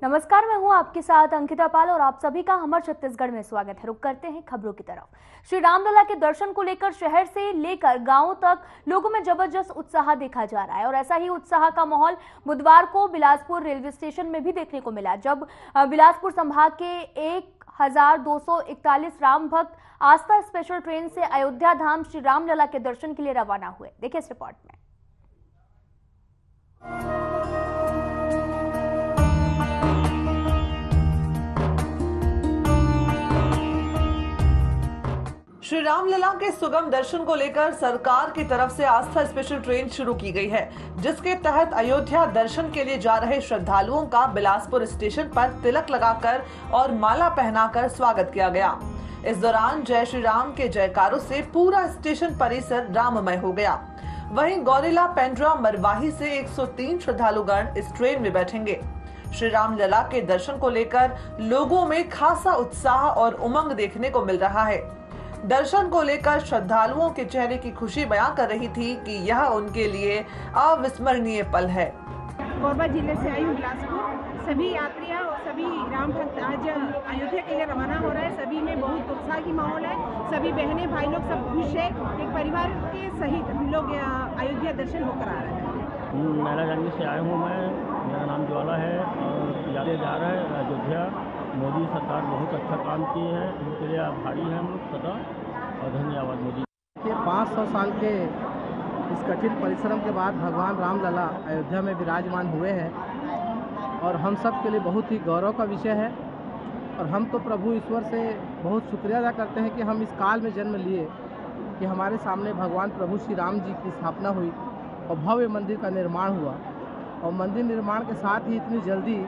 नमस्कार, मैं हूं आपके साथ अंकिता पाल और आप सभी का हमर छत्तीसगढ़ में स्वागत है। रुक करते हैं खबरों की तरफ। श्री रामलला के दर्शन को लेकर शहर से लेकर गांवों तक लोगों में जबरदस्त उत्साह देखा जा रहा है और ऐसा ही उत्साह का माहौल बुधवार को बिलासपुर रेलवे स्टेशन में भी देखने को मिला, जब बिलासपुर संभाग के 1241 राम भक्त आस्था स्पेशल ट्रेन से अयोध्या धाम श्री रामलला के दर्शन के लिए रवाना हुए। देखिए इस रिपोर्ट में। श्री रामलला के सुगम दर्शन को लेकर सरकार की तरफ से आस्था स्पेशल ट्रेन शुरू की गई है, जिसके तहत अयोध्या दर्शन के लिए जा रहे श्रद्धालुओं का बिलासपुर स्टेशन पर तिलक लगाकर और माला पहनाकर स्वागत किया गया। इस दौरान जय श्री राम के जयकारों से पूरा स्टेशन परिसर राममय हो गया। वहीं गौरेला, पेंड्रा, मरवाही से 103 श्रद्धालुगण इस ट्रेन में बैठेंगे। श्री रामलला के दर्शन को लेकर लोगों में खासा उत्साह और उमंग देखने को मिल रहा है। दर्शन को लेकर श्रद्धालुओं के चेहरे की खुशी बयां कर रही थी कि यह उनके लिए अविस्मरणीय पल है। कोरबा जिले से आई हूँ बिलासपुर। सभी यात्रियाँ और सभी राम भक्त आज अयोध्या के लिए रवाना हो रहे हैं। सभी में बहुत उत्साह की माहौल है। सभी बहनें भाई लोग सब खुश है। एक परिवार के सहित हम लोग अयोध्या दर्शन होकर आ रहे हैं। मैलागंज से आया हूँ मैं, मेरा नाम ज्वाला है और यात्रा जा रहा है अयोध्या। मोदी सरकार बहुत अच्छा काम किए हैं, उनके लिए आभारी हैं हम लोग सदा और धन्यवाद मोदी। 500 साल के इस कठिन परिश्रम के बाद भगवान रामलला अयोध्या में विराजमान हुए हैं और हम सब के लिए बहुत ही गौरव का विषय है। और हम तो प्रभु ईश्वर से बहुत शुक्रिया अदा करते हैं कि हम इस काल में जन्म लिए कि हमारे सामने भगवान प्रभु श्री राम जी की स्थापना हुई और भव्य मंदिर का निर्माण हुआ। और मंदिर निर्माण के साथ ही इतनी जल्दी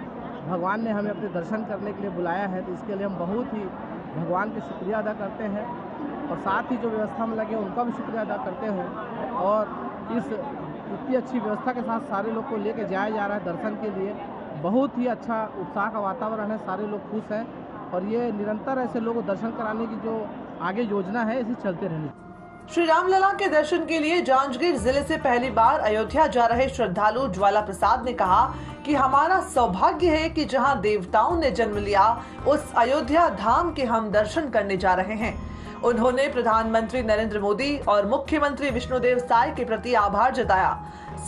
भगवान ने हमें अपने दर्शन करने के लिए बुलाया है, तो इसके लिए हम बहुत ही भगवान के शुक्रिया अदा करते हैं। और साथ ही जो व्यवस्था में लगे उनका भी शुक्रिया अदा करते हैं। और इस इतनी अच्छी व्यवस्था के साथ सारे लोग को लेकर जाया जा रहा है दर्शन के लिए। बहुत ही अच्छा उत्साह का वातावरण है, सारे लोग खुश हैं और ये निरंतर ऐसे लोगों को दर्शन कराने की जो आगे योजना है इसी चलते रहनी। श्री रामलला के दर्शन के लिए जांजगीर जिले से पहली बार अयोध्या जा रहे श्रद्धालु ज्वाला प्रसाद ने कहा कि हमारा सौभाग्य है कि जहां देवताओं ने जन्म लिया उस अयोध्या धाम के हम दर्शन करने जा रहे हैं। उन्होंने प्रधानमंत्री नरेंद्र मोदी और मुख्यमंत्री विष्णुदेव साय के प्रति आभार जताया।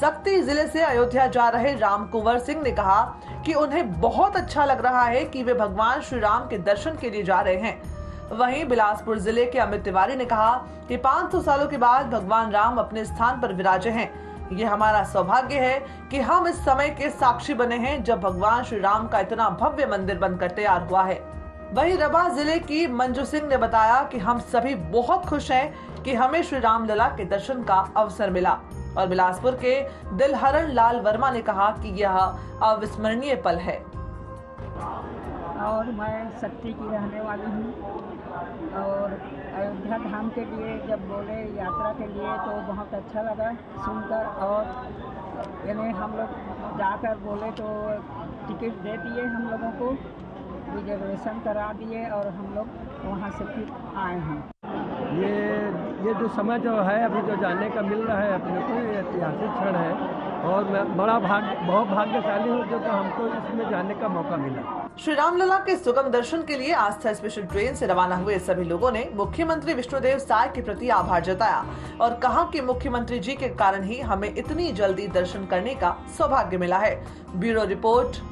सक्ती जिले से अयोध्या जा रहे राम कुंवर सिंह ने कहा कि उन्हें बहुत अच्छा लग रहा है कि वे भगवान श्री राम के दर्शन के लिए जा रहे हैं। वहीं बिलासपुर जिले के अमित तिवारी ने कहा कि 500 सालों के बाद भगवान राम अपने स्थान पर विराजे हैं। ये हमारा सौभाग्य है कि हम इस समय के साक्षी बने हैं जब भगवान श्री राम का इतना भव्य मंदिर बनकर तैयार हुआ है। वहीं रबा जिले की मंजू सिंह ने बताया कि हम सभी बहुत खुश हैं कि हमें श्री रामलला के दर्शन का अवसर मिला। और बिलासपुर के दिलहरण लाल वर्मा ने कहा कि यह अविस्मरणीय पल है। और मैं सक्ती की रहने वाली हूँ और अयोध्या धाम के लिए जब बोले यात्रा के लिए तो बहुत अच्छा लगा सुनकर। और यानी हम लोग जाकर बोले तो टिकट दे दिए, हम लोगों को रिजर्वेशन करा दिए और हम लोग वहाँ से फिर आए हैं। ये जो समय जो है अभी जो जाने का मिल रहा है अपने को, ये ऐतिहासिक क्षण है और मैं बहुत भाग्यशाली हूँ जो हमको इसमें जाने का मौका मिला। श्री रामलला के सुगम दर्शन के लिए आस्था स्पेशल ट्रेन से रवाना हुए सभी लोगों ने मुख्यमंत्री विष्णुदेव साय के प्रति आभार जताया और कहा कि मुख्यमंत्री जी के कारण ही हमें इतनी जल्दी दर्शन करने का सौभाग्य मिला है। Bureau report.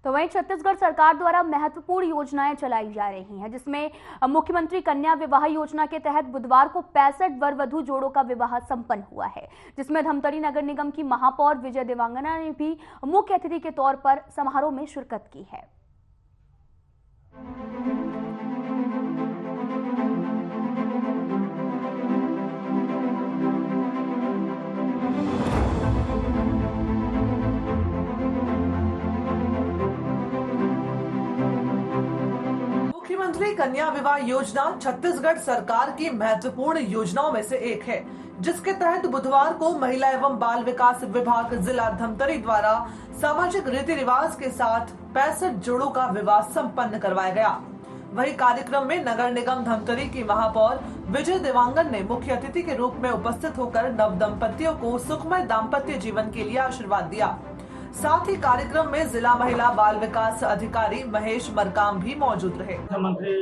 तो वहीं छत्तीसगढ़ सरकार द्वारा महत्वपूर्ण योजनाएं चलाई जा रही हैं, जिसमें मुख्यमंत्री कन्या विवाह योजना के तहत बुधवार को 65 वर वधू जोड़ों का विवाह संपन्न हुआ है, जिसमें धमतरी नगर निगम की महापौर विजय देवांगना ने भी मुख्य अतिथि के तौर पर समारोह में शिरकत की है। मुख्यमंत्री कन्या विवाह योजना छत्तीसगढ़ सरकार की महत्वपूर्ण योजनाओं में से एक है, जिसके तहत बुधवार को महिला एवं बाल विकास विभाग जिला धमतरी द्वारा सामाजिक रीति रिवाज के साथ 65 जोड़ों का विवाह संपन्न करवाया गया। वही कार्यक्रम में नगर निगम धमतरी की महापौर विजय देवांगन ने मुख्य अतिथि के रूप में उपस्थित होकर नव दंपतियों को सुखमय दाम्पत्य जीवन के लिए आशीर्वाद दिया। साथ ही कार्यक्रम में जिला महिला बाल विकास अधिकारी महेश मरकाम भी मौजूद रहे। मुख्यमंत्री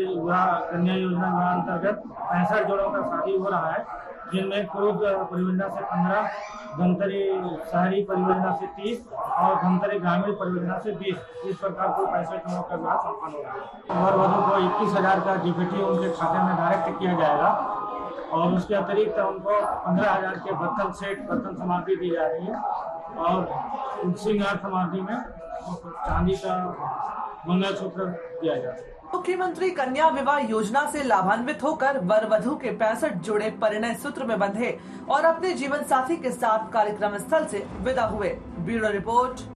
कन्या योजना के अंतर्गत 65 जोड़ों का शादी हो रहा है, जिनमें कुरुद परियोजना से 15, धमतरी शहरी परियोजना से 30 और धमतरी ग्रामीण परियोजना से 20। इस प्रकार को 65 जोड़ों का विवाह संपन्न हो रहा है। वर वधु को 21,000 का डीबीटी उनके खाते में डायरेक्ट किया जाएगा और उसके अतिरिक्त उनको 15,000 के बर्तन सामग्री दी जा रही है और श्रृंगार सामग्री में चांदी का मंगलसूत्र दिया जाएगा। मुख्यमंत्री कन्या विवाह योजना से लाभान्वित होकर वर वधु के 65 जोड़े परिणय सूत्र में बंधे और अपने जीवन साथी के साथ कार्यक्रम स्थल से विदा हुए। Bureau report.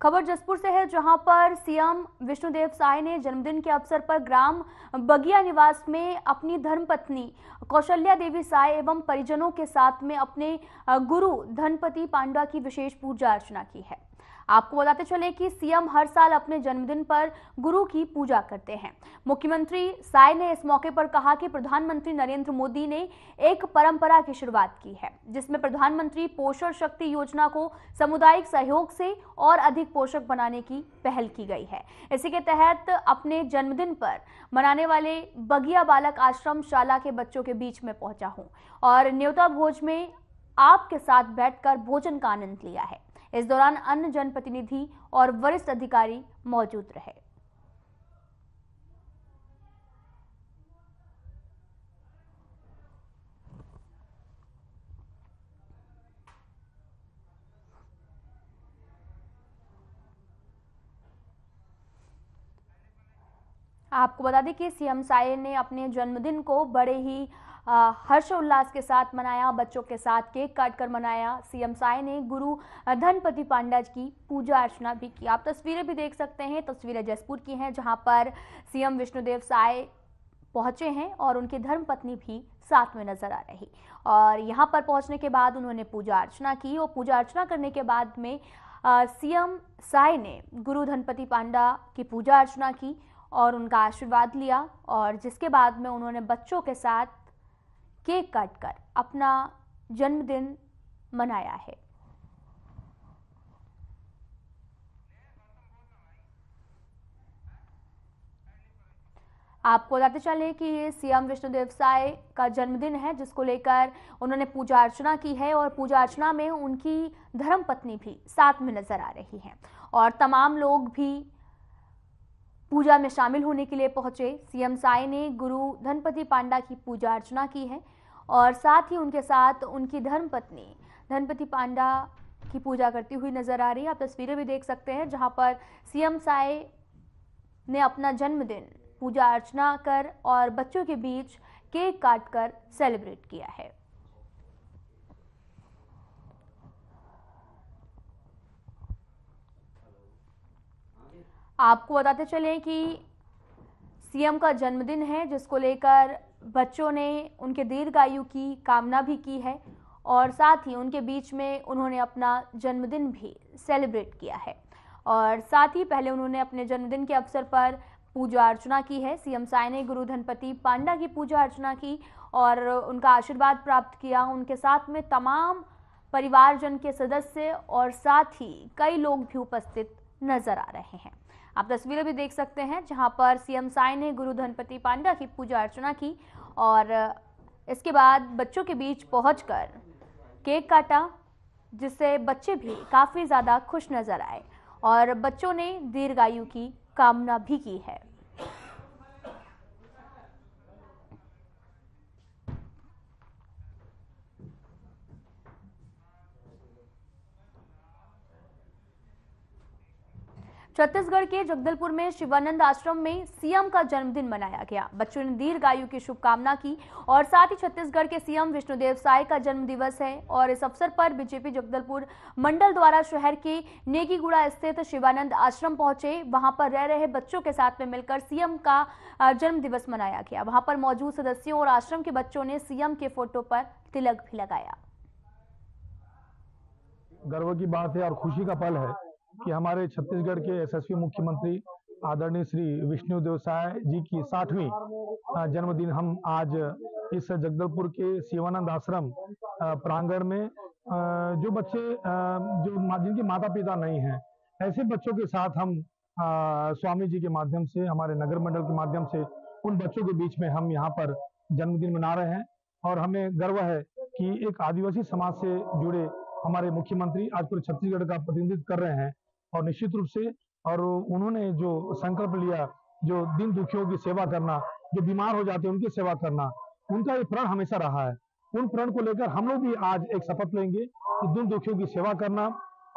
खबर जसपुर से है, जहां पर सीएम विष्णुदेव साय ने जन्मदिन के अवसर पर ग्राम बगिया निवास में अपनी धर्मपत्नी कौशल्या देवी साय एवं परिजनों के साथ में अपने गुरु धनपति पांडा की विशेष पूजा अर्चना की है। आपको बताते चले कि सीएम हर साल अपने जन्मदिन पर गुरु की पूजा करते हैं। मुख्यमंत्री साय ने इस मौके पर कहा कि प्रधानमंत्री नरेंद्र मोदी ने एक परंपरा की शुरुआत की है, जिसमें प्रधानमंत्री पोषण शक्ति योजना को सामुदायिक सहयोग से और अधिक पोषक बनाने की पहल की गई है। इसी के तहत अपने जन्मदिन पर मनाने वाले बगिया बालक आश्रम शाला के बच्चों के बीच में पहुंचा हूं और न्योता भोज में आपके साथ बैठकर भोजन का आनंद लिया है। इस दौरान अन्य जनप्रतिनिधि और वरिष्ठ अधिकारी मौजूद रहे। आपको बता दें कि सीएम साय ने अपने जन्मदिन को बड़े ही हर्षोल्लास के साथ मनाया, बच्चों के साथ केक काट कर मनाया। सीएम साय ने गुरु धनपति पांडा की पूजा अर्चना भी की। आप तस्वीरें भी देख सकते हैं, तस्वीरें जसपुर की हैं, जहां पर सीएम विष्णुदेव साय पहुंचे हैं और उनकी धर्मपत्नी भी साथ में नजर आ रही। और यहां पर पहुंचने के बाद उन्होंने पूजा अर्चना की और पूजा अर्चना करने के बाद में सीएम साय ने गुरु धनपति पांडा की पूजा अर्चना की और उनका आशीर्वाद लिया और जिसके बाद में उन्होंने बच्चों के साथ केक काटकर अपना जन्मदिन मनाया है। आपको बताते चले कि ये सीएम विष्णुदेव साय का जन्मदिन है, जिसको लेकर उन्होंने पूजा अर्चना की है और पूजा अर्चना में उनकी धर्मपत्नी भी साथ में नजर आ रही हैं और तमाम लोग भी पूजा में शामिल होने के लिए पहुंचे। सीएम साय ने गुरु धनपति पांडा की पूजा अर्चना की है और साथ ही उनके साथ उनकी धर्मपत्नी धनपति पांडा की पूजा करती हुई नजर आ रही है। आप तस्वीरें भी देख सकते हैं, जहां पर सीएम साय ने अपना जन्मदिन पूजा अर्चना कर और बच्चों के बीच केक काटकर सेलिब्रेट किया है। आपको बताते चलें कि सीएम का जन्मदिन है, जिसको लेकर बच्चों ने उनके दीर्घायु की कामना भी की है और साथ ही उनके बीच में उन्होंने अपना जन्मदिन भी सेलिब्रेट किया है। और साथ ही पहले उन्होंने अपने जन्मदिन के अवसर पर पूजा अर्चना की है। सीएम साय ने गुरु धनपति पांडा की पूजा अर्चना की और उनका आशीर्वाद प्राप्त किया। उनके साथ में तमाम परिवारजन के सदस्य और साथ ही कई लोग भी उपस्थित नजर आ रहे हैं। आप तस्वीरें भी देख सकते हैं, जहां पर सीएम साय ने गुरु धनपति पांडा की पूजा अर्चना की और इसके बाद बच्चों के बीच पहुंचकर केक काटा, जिससे बच्चे भी काफ़ी ज़्यादा खुश नजर आए और बच्चों ने दीर्घायु की कामना भी की है। छत्तीसगढ़ के जगदलपुर में शिवानंद आश्रम में सीएम का जन्मदिन मनाया गया। बच्चों ने दीर्घायु की शुभकामना की और साथ ही छत्तीसगढ़ के सीएम विष्णुदेव साय का जन्म दिवस है और इस अवसर पर बीजेपी जगदलपुर मंडल द्वारा शहर के नेगीगुड़ा स्थित शिवानंद आश्रम पहुंचे। वहां पर रह रहे बच्चों के साथ में मिलकर सीएम का जन्म दिवस मनाया गया। वहां पर मौजूद सदस्यों और आश्रम के बच्चों ने सीएम के फोटो पर तिलक भी लगाया। गर्व की बात है और खुशी का पल है कि हमारे छत्तीसगढ़ के यशस्वी मुख्यमंत्री आदरणीय श्री विष्णुदेव साय जी की 60वीं जन्मदिन हम आज इस जगदलपुर के शिवानंद आश्रम प्रांगण में जो बच्चे जिनके माता पिता नहीं हैं, ऐसे बच्चों के साथ हम स्वामी जी के माध्यम से, हमारे नगर मंडल के माध्यम से उन बच्चों के बीच में हम यहाँ पर जन्मदिन मना रहे हैं। और हमें गर्व है कि एक आदिवासी समाज से जुड़े हमारे मुख्यमंत्री आज पूरे छत्तीसगढ़ का प्रतिनिधित्व कर रहे हैं और निश्चित रूप से और उन्होंने जो संकल्प लिया, जो दिन दुखियों की सेवा करना, जो बीमार हो जाते हैं उनकी सेवा करना, उनका ये प्रण हमेशा रहा है। उन प्रण को लेकर हम लोग भी आज एक शपथ लेंगे कि दिन दुखियों की सेवा करना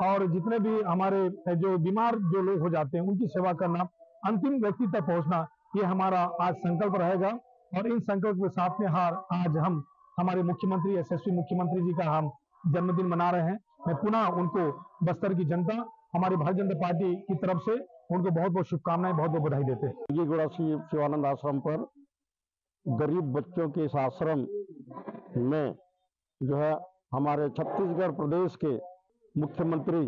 और जितने भी हमारे जो बीमार जो लोग हो जाते हैं उनकी सेवा करना, अंतिम व्यक्ति तक पहुंचना, ये हमारा आज संकल्प रहेगा। और इन संकल्प के साथ में आज हम हमारे मुख्यमंत्री, यशस्वी मुख्यमंत्री जी का हम जन्मदिन मना रहे हैं। मैं पुनः उनको बस्तर की जनता, हमारी भारतीय जनता पार्टी की तरफ से उनको बहुत बहुत शुभकामनाएं, बहुत बहुत बधाई देते हैं। नेगीगुड़ा शिवानंद आश्रम पर गरीब बच्चों के इस आश्रम में जो है हमारे छत्तीसगढ़ प्रदेश के मुख्यमंत्री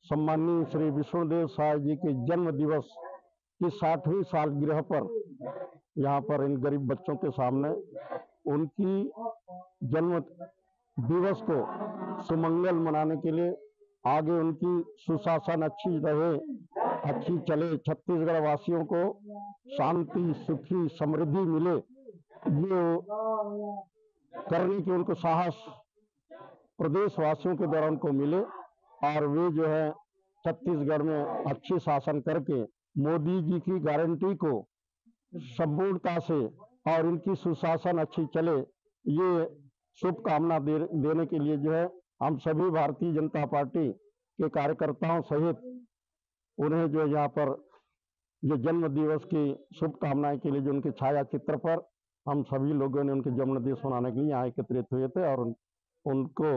सम्माननीय श्री विष्णुदेव साय जी के जन्म दिवस की 60वीं सालगिरह पर यहाँ पर इन गरीब बच्चों के सामने उनकी जन्म दिवस को सुमंगल मनाने के लिए, आगे उनकी सुशासन अच्छी रहे, अच्छी चले, छत्तीसगढ़ वासियों को शांति, सुखी, समृद्धि मिले, ये करने की उनको साहस प्रदेश वासियों के द्वारा उनको मिले और वे जो है छत्तीसगढ़ में अच्छी शासन करके मोदी जी की गारंटी को संपूर्णता से और इनकी सुशासन अच्छी चले, ये शुभकामना देने के लिए जो है हम सभी भारतीय जनता पार्टी के कार्यकर्ताओं सहित उन्हें जो यहाँ पर जो जन्म दिवस की शुभकामनाएं के लिए जो उनके छाया चित्र पर हम सभी लोगों ने उनके जन्म दिवस मनाने के लिए यहाँ एकत्रित हुए थे और उनको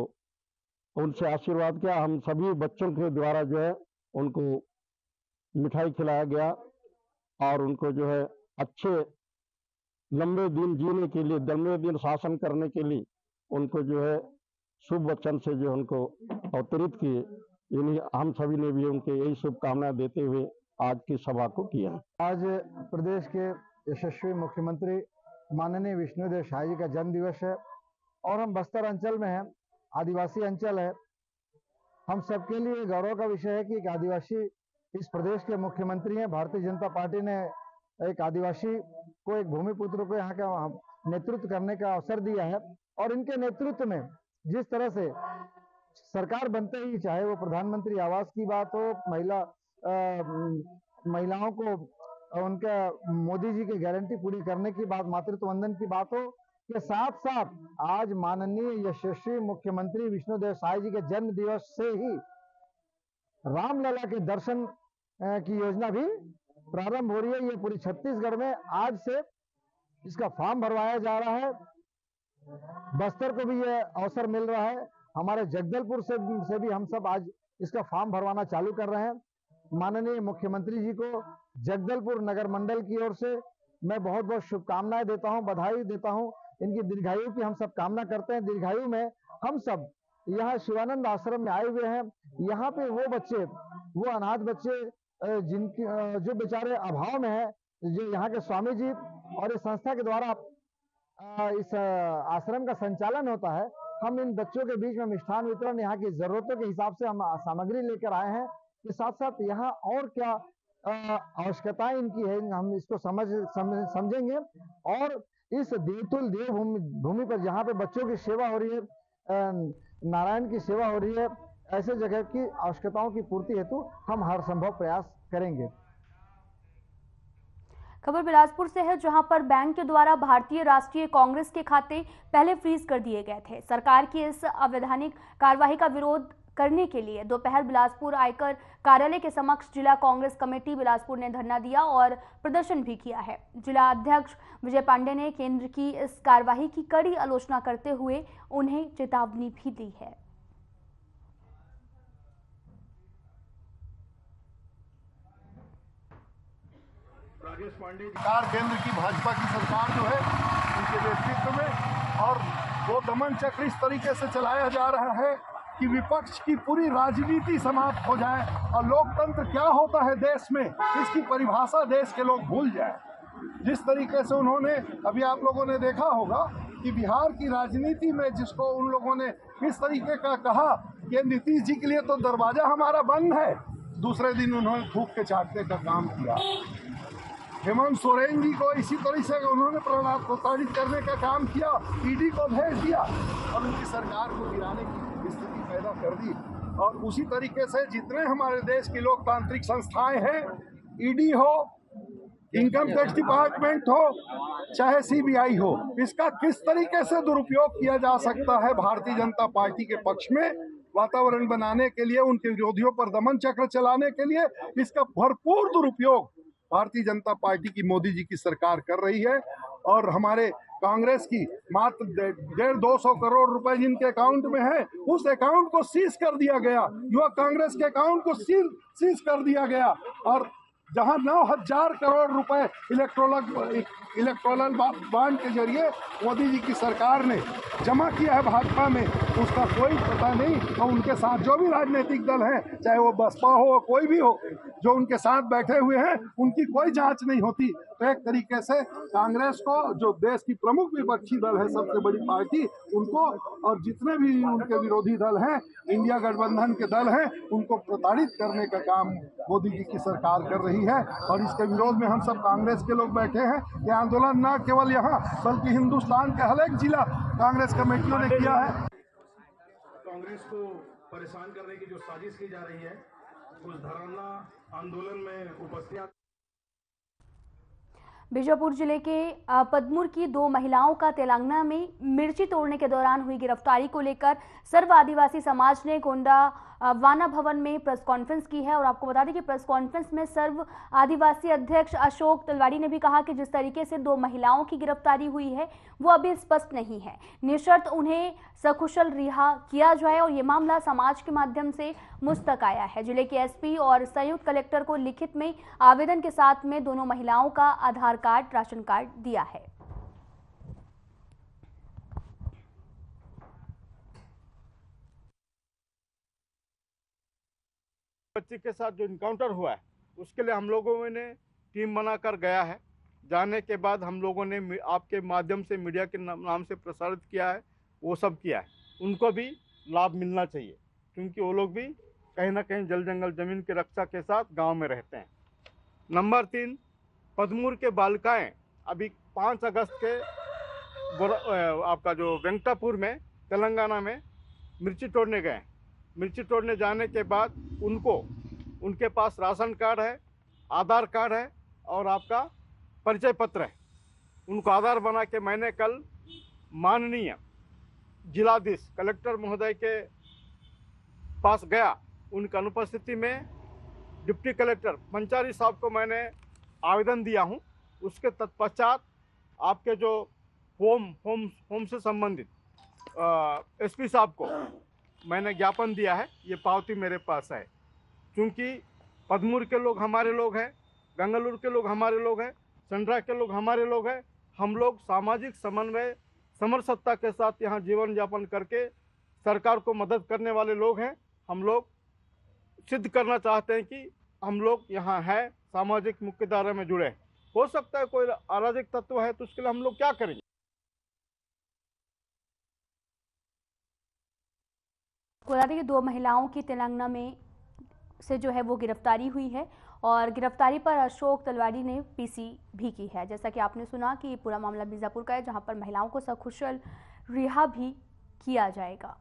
उनसे आशीर्वाद किया। हम सभी बच्चों के द्वारा जो है उनको मिठाई खिलाया गया और उनको जो है अच्छे लंबे दिन जीने के लिए, लंबे दिन शासन करने के लिए उनको जो है शुभ वचन से जो उनको अवतरित किए। इन्हीं हम सभी ने भी उनके यही शुभकामनाएं देते हुए आज की सभा को किया। आज प्रदेश के यशस्वी मुख्यमंत्री माननीय विष्णुदेव साय जी का जन्म दिवस है और हम बस्तर अंचल में हैं, आदिवासी अंचल है। हम सबके लिए गौरव का विषय है कि एक आदिवासी इस प्रदेश के मुख्यमंत्री हैं। भारतीय जनता पार्टी ने एक आदिवासी को, एक भूमिपुत्र को यहाँ का नेतृत्व करने का अवसर दिया है और इनके नेतृत्व में जिस तरह से सरकार बनते ही, चाहे वो प्रधानमंत्री आवास की बात हो, महिलाओं को उनका मोदी जी की गारंटी पूरी करने की बात, मातृत्व वंदन की बात हो, के साथ साथ आज माननीय यशस्वी मुख्यमंत्री विष्णुदेव साय जी के जन्म दिवस से ही रामलला के दर्शन की योजना भी प्रारंभ हो रही है। ये पूरी छत्तीसगढ़ में आज से इसका फॉर्म भरवाया जा रहा है। बस्तर को भी ये अवसर मिल रहा है। हमारे जगदलपुर से भी हम सब आज इसका फॉर्म भरवाना चालू कर रहे हैं। माननीय मुख्यमंत्री जी को जगदलपुर नगर मंडल की ओर से मैं बहुत बहुत शुभकामनाएं देता हूं, बधाई देता हूं। इनकी दीर्घायु की हम सब कामना करते हैं। दीर्घायु में हम सब यहाँ शिवानंद आश्रम में आए हुए हैं। यहाँ पे वो बच्चे, वो अनाथ बच्चे जिनकी जो बेचारे अभाव में है, जो यहाँ के स्वामी जी और इस संस्था के द्वारा इस आश्रम का संचालन होता है, हम इन बच्चों के बीच में मिष्ठान वितरण, यहाँ की जरूरतों के हिसाब से हम सामग्री लेकर आए हैं। के साथ साथ यहाँ और क्या आवश्यकताएं इनकी है, हम इसको समझेंगे और इस देवतुल देव भूमि पर जहाँ पे बच्चों की सेवा हो रही है, नारायण की सेवा हो रही है, ऐसे जगह की आवश्यकताओं की पूर्ति हेतु हम हर संभव प्रयास करेंगे। खबर बिलासपुर से है, जहां पर बैंक के द्वारा भारतीय राष्ट्रीय कांग्रेस के खाते पहले फ्रीज कर दिए गए थे। सरकार की इस अवैधानिक कार्रवाई का विरोध करने के लिए दोपहर बिलासपुर आयकर कार्यालय के समक्ष जिला कांग्रेस कमेटी बिलासपुर ने धरना दिया और प्रदर्शन भी किया है। जिला अध्यक्ष विजय पांडे ने केंद्र की इस कार्यवाही की कड़ी आलोचना करते हुए उन्हें चेतावनी भी दी है। राजेश पांडे सरकार, केंद्र की भाजपा की सरकार जो है उनके नेतृत्व में, और वो दमन चक्र इस तरीके से चलाया जा रहा है कि विपक्ष की पूरी राजनीति समाप्त हो जाए और लोकतंत्र क्या होता है देश में इसकी परिभाषा देश के लोग भूल जाए। जिस तरीके से उन्होंने, अभी आप लोगों ने देखा होगा कि बिहार की राजनीति में जिसको उन लोगों ने इस तरीके का कहा कि नीतीश जी के लिए तो दरवाजा हमारा बंद है, दूसरे दिन उन्होंने थूक के चाटने का काम किया। हेमंत सोरेन जी को इसी तरह से उन्होंने प्रताड़ित करने का काम किया, ईडी को भेज दिया और उनकी सरकार को गिराने की स्थिति पैदा कर दी। और उसी तरीके से जितने हमारे देश की लोकतांत्रिक संस्थाएं हैं, ईडी हो, इनकम टैक्स डिपार्टमेंट हो, चाहे सीबीआई हो, इसका किस तरीके से दुरुपयोग किया जा सकता है भारतीय जनता पार्टी के पक्ष में वातावरण बनाने के लिए, उनके विरोधियों पर दमन चक्र चलाने के लिए, इसका भरपूर दुरुपयोग भारतीय जनता पार्टी की मोदी जी की सरकार कर रही है। और हमारे कांग्रेस की मात्र 150-200 करोड़ रुपए जिनके अकाउंट में है, उस अकाउंट को सीज कर दिया गया, युवा कांग्रेस के अकाउंट को सीज कर दिया गया। और जहां 9,000 करोड़ रुपए इलेक्टोरल बॉन्ड के जरिए मोदी जी की सरकार ने जमा किया है भाजपा में, उसका कोई पता नहीं। और उनके साथ जो भी राजनीतिक दल हैं, चाहे वो बसपा हो, कोई भी हो, जो उनके साथ बैठे हुए हैं, उनकी कोई जांच नहीं होती। तो एक तरीके से कांग्रेस को, जो देश की प्रमुख विपक्षी दल है, सबसे बड़ी पार्टी, उनको और जितने भी उनके विरोधी दल हैं, इंडिया गठबंधन के दल हैं, उनको प्रताड़ित करने का काम मोदी जी की सरकार कर रही है। और इसके विरोध में हम सब कांग्रेस के लोग बैठे हैं। ये आंदोलन न केवल यहाँ बल्कि हिंदुस्तान के हर एक जिला कांग्रेस कमेटियों ने किया है। कांग्रेस को परेशान करने की जो साजिश की जा रही है, उस धरना आंदोलन में उपस्थित बीजापुर जिले के पदमूर की 2 महिलाओं का तेलंगाना में मिर्ची तोड़ने के दौरान हुई गिरफ्तारी को लेकर सर्व आदिवासी समाज ने गोंडा वाना भवन में प्रेस कॉन्फ्रेंस की है। और आपको बता दें कि प्रेस कॉन्फ्रेंस में सर्व आदिवासी अध्यक्ष अशोक तलवाड़ी ने भी कहा कि जिस तरीके से 2 महिलाओं की गिरफ्तारी हुई है वो अभी स्पष्ट नहीं है, निशर्त उन्हें सकुशल रिहा किया जाए और ये मामला समाज के माध्यम से मुझ तक आया है। जिले के एसपी और संयुक्त कलेक्टर को लिखित में आवेदन के साथ में दोनों महिलाओं का आधार कार्ड, राशन कार्ड दिया है। बच्ची के साथ जो इनकाउंटर हुआ है, उसके लिए हम लोगों ने टीम बनाकर गया है। जाने के बाद हम लोगों ने आपके माध्यम से, मीडिया के नाम से प्रसारित किया है, वो सब किया है। उनको भी लाभ मिलना चाहिए, क्योंकि वो लोग भी कहीं ना कहीं जल जंगल जमीन की रक्षा के साथ गांव में रहते हैं। नंबर 3, पदमूर के बालिकाएं अभी 5 अगस्त के आपका जो वेंकटापुर में तेलंगाना में मिर्ची तोड़ने गए। मिर्ची तोड़ने जाने के बाद उनके पास राशन कार्ड है, आधार कार्ड है और आपका परिचय पत्र है। उनको आधार बना के मैंने कल माननीय जिलाधीश कलेक्टर महोदय के पास गया। उनकी अनुपस्थिति में डिप्टी कलेक्टर पंचारी साहब को मैंने आवेदन दिया हूं। उसके तत्पश्चात आपके जो होम से संबंधित एसपी साहब को मैंने ज्ञापन दिया है। ये पावती मेरे पास है। क्योंकि पदमूर के लोग हमारे लोग हैं, गंगालूर के लोग हमारे लोग हैं, संड्रा के लोग हमारे लोग हैं। हम लोग सामाजिक समन्वय समरसत्ता के साथ यहाँ जीवन यापन करके सरकार को मदद करने वाले लोग हैं। हम लोग सिद्ध करना चाहते हैं कि हम लोग यहाँ हैं, सामाजिक मुख्यधारा में जुड़े। हो सकता है कोई अराजक तत्व है, तो उसके लिए हम लोग क्या करेंगे। बता दें कि 2 महिलाओं की तेलंगाना में से जो है वो गिरफ्तारी हुई है और गिरफ्तारी पर अशोक तलवाड़ी ने पीसी भी की है। जैसा कि आपने सुना कि पूरा मामला बीजापुर का है, जहां पर महिलाओं को सकुशल रिहा भी किया जाएगा।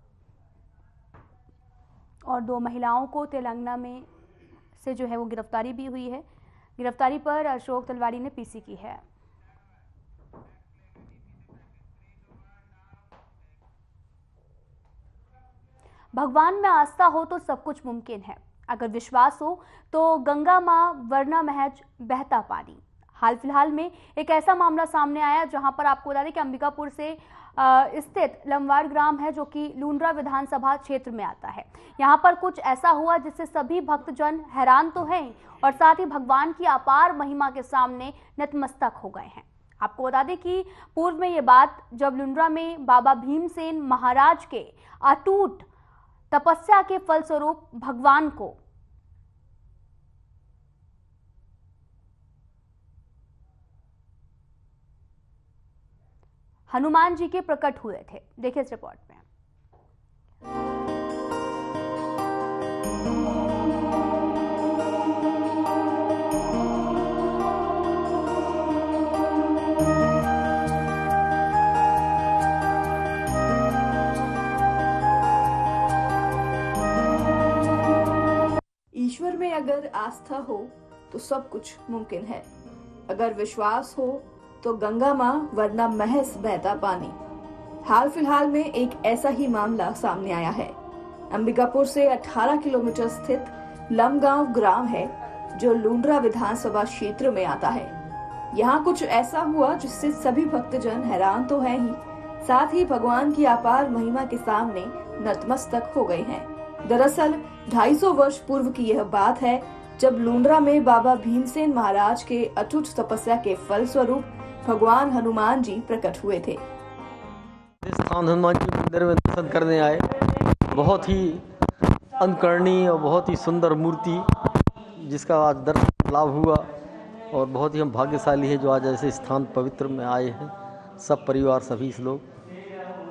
और 2 महिलाओं को तेलंगाना में से जो है वो गिरफ्तारी भी हुई है। गिरफ्तारी पर अशोक तलवाड़ी ने पीसी की है। भगवान में आस्था हो तो सब कुछ मुमकिन है, अगर विश्वास हो तो गंगा माँ वरना महज बहता पानी। हाल फिलहाल में एक ऐसा मामला सामने आया जहां पर आपको बता दें कि अंबिकापुर से स्थित लमवाड़ ग्राम है जो कि लूंड्रा विधानसभा क्षेत्र में आता है। यहां पर कुछ ऐसा हुआ जिससे सभी भक्तजन हैरान तो हैं और साथ ही भगवान की अपार महिमा के सामने नतमस्तक हो गए हैं। आपको बता दें कि पूर्व में ये बात जब लुंड्रा में बाबा भीमसेन महाराज के अटूट तपस्या के फलस्वरूप भगवान को हनुमान जी के प्रकट हुए थे। देखिए इस रिपोर्ट में। ईश्वर में अगर आस्था हो तो सब कुछ मुमकिन है, अगर विश्वास हो तो गंगा माँ वरना महज बहता पानी। हाल फिलहाल में एक ऐसा ही मामला सामने आया है। अंबिकापुर से 18 किलोमीटर स्थित लमगांव ग्राम है जो लूंड्रा विधानसभा क्षेत्र में आता है। यहाँ कुछ ऐसा हुआ जिससे सभी भक्तजन हैरान तो हैं ही, साथ ही भगवान की अपार महिमा के सामने नतमस्तक हो गए हैं। दरअसल 250 वर्ष पूर्व की यह बात है जब लूंड्रा में बाबा भीमसेन महाराज के अटूट तपस्या के फल स्वरूप भगवान हनुमान जी प्रकट हुए थे। स्थान हनुमान जी मंदिर में दर्शन करने आए। बहुत ही अनुकरणीय और बहुत ही सुंदर मूर्ति जिसका आज दर्शन लाभ हुआ और बहुत ही हम भाग्यशाली है जो आज ऐसे स्थान पवित्र में आए हैं। सब परिवार सभी लोग,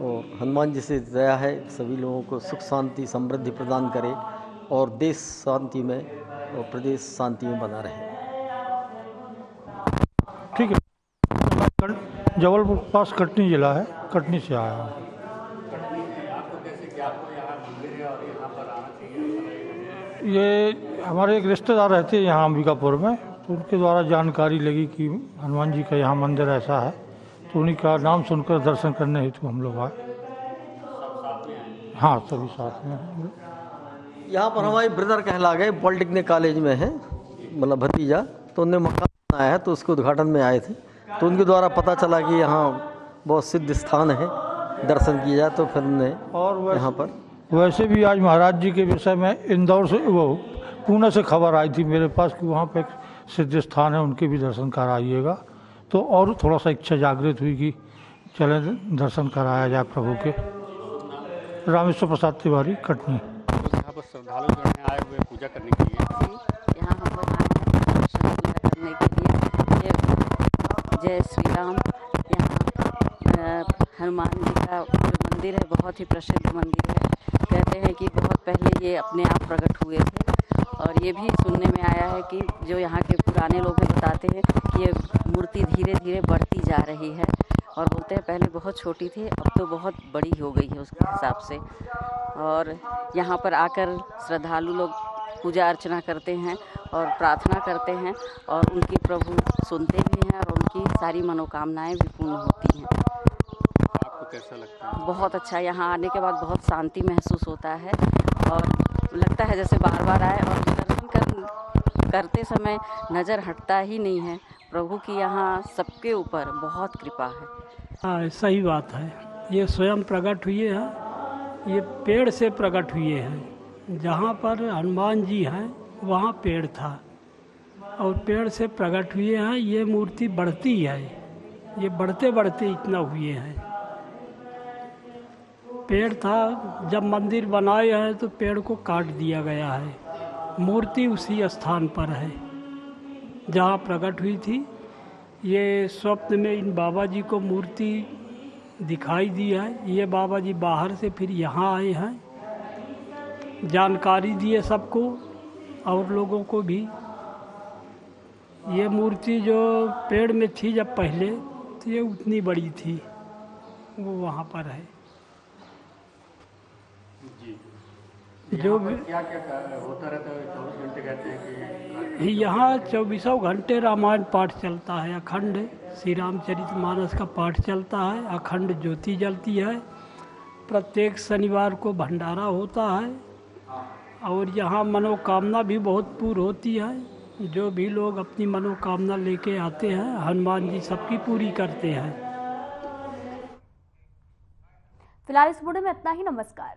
और हनुमान जी से दया है सभी लोगों को सुख शांति समृद्धि प्रदान करे और देश शांति में और प्रदेश शांति में बना रहे। ठीक है, जबलपुर पास कटनी जिला है, कटनी से आया हूँ। ये हमारे एक रिश्तेदार रहते हैं यहाँ अंबिकापुर में, तो उनके द्वारा जानकारी लगी कि हनुमान जी का यहाँ मंदिर ऐसा है, तो उन्हीं का नाम सुनकर दर्शन करने हेतु हम लोग आए। हाँ, सभी साथ में। यहाँ पर हमारे ब्रदर कहला गए, पॉलिटेक्निक कॉलेज में है, मतलब भतीजा, तो उन्हें मकान बनाया है तो उसके उद्घाटन में आए थे, तो उनके द्वारा पता चला कि यहाँ बहुत सिद्ध स्थान है, दर्शन किया जाए, तो फिर उन्हें और यहाँ पर। वैसे भी आज महाराज जी के विषय में इंदौर से, वो पुणे से खबर आई थी मेरे पास कि वहाँ पर एक सिद्ध स्थान है, उनके भी दर्शन कराइएगा, तो और थोड़ा सा इच्छा जागृत हुई कि चले दर्शन कराया जाए प्रभु के। रामेश्वर प्रसाद तिवारी, कटनी। यहाँ पर श्रद्धालु जो हैं आए हुए पूजा करने के लिए, यहाँ हम लोग आए हैं दर्शन करने के लिए। जय श्री राम। यहाँ हनुमान जी का मंदिर है, बहुत ही प्रसिद्ध मंदिर है। कहते हैं कि बहुत पहले ये अपने आप प्रकट हुए थे, और ये भी सुनने में आया है कि जो यहाँ के पुराने लोग बताते हैं कि ये मूर्ति धीरे धीरे बढ़ती जा रही है, और बोलते हैं पहले बहुत छोटी थी, अब तो बहुत बड़ी हो गई है उसके हिसाब से। और यहाँ पर आकर श्रद्धालु लोग पूजा अर्चना करते हैं और प्रार्थना करते हैं, और उनकी प्रभु सुनते भी हैं और उनकी सारी मनोकामनाएं भी पूर्ण होती हैं। आपको कैसा लगता है? बहुत अच्छा, यहाँ आने के बाद बहुत शांति महसूस होता है और लगता है जैसे बार बार आए, और दर्शन करते समय नज़र हटता ही नहीं है प्रभु की। यहाँ सबके ऊपर बहुत कृपा है। हाँ, सही बात है। ये स्वयं प्रकट हुए हैं, ये पेड़ से प्रकट हुए हैं। जहाँ पर हनुमान जी हैं वहाँ पेड़ था, और पेड़ से प्रकट हुए हैं। ये मूर्ति बढ़ती है, ये बढ़ते बढ़ते इतना हुए हैं। पेड़ था, जब मंदिर बनाए हैं तो पेड़ को काट दिया गया है। मूर्ति उसी स्थान पर है जहाँ प्रकट हुई थी। ये स्वप्न में इन बाबा जी को मूर्ति दिखाई दी है। ये बाबा जी बाहर से फिर यहाँ आए हैं, जानकारी दिए सबको और लोगों को भी। ये मूर्ति जो पेड़ में थी जब पहले, तो ये उतनी बड़ी थी, वो वहाँ पर है। जो क्या होता रहता है? 24 घंटे कहते हैं कि यहाँ 24 घंटे रामायण पाठ चलता है, अखंड श्री रामचरितमानस का पाठ चलता है, अखंड ज्योति जलती है, प्रत्येक शनिवार को भंडारा होता है और यहाँ मनोकामना भी बहुत पूर्ण होती है। जो भी लोग अपनी मनोकामना लेके आते हैं हनुमान जी सबकी पूरी करते हैं। फिलहाल इस वीडियो में इतना ही। नमस्कार।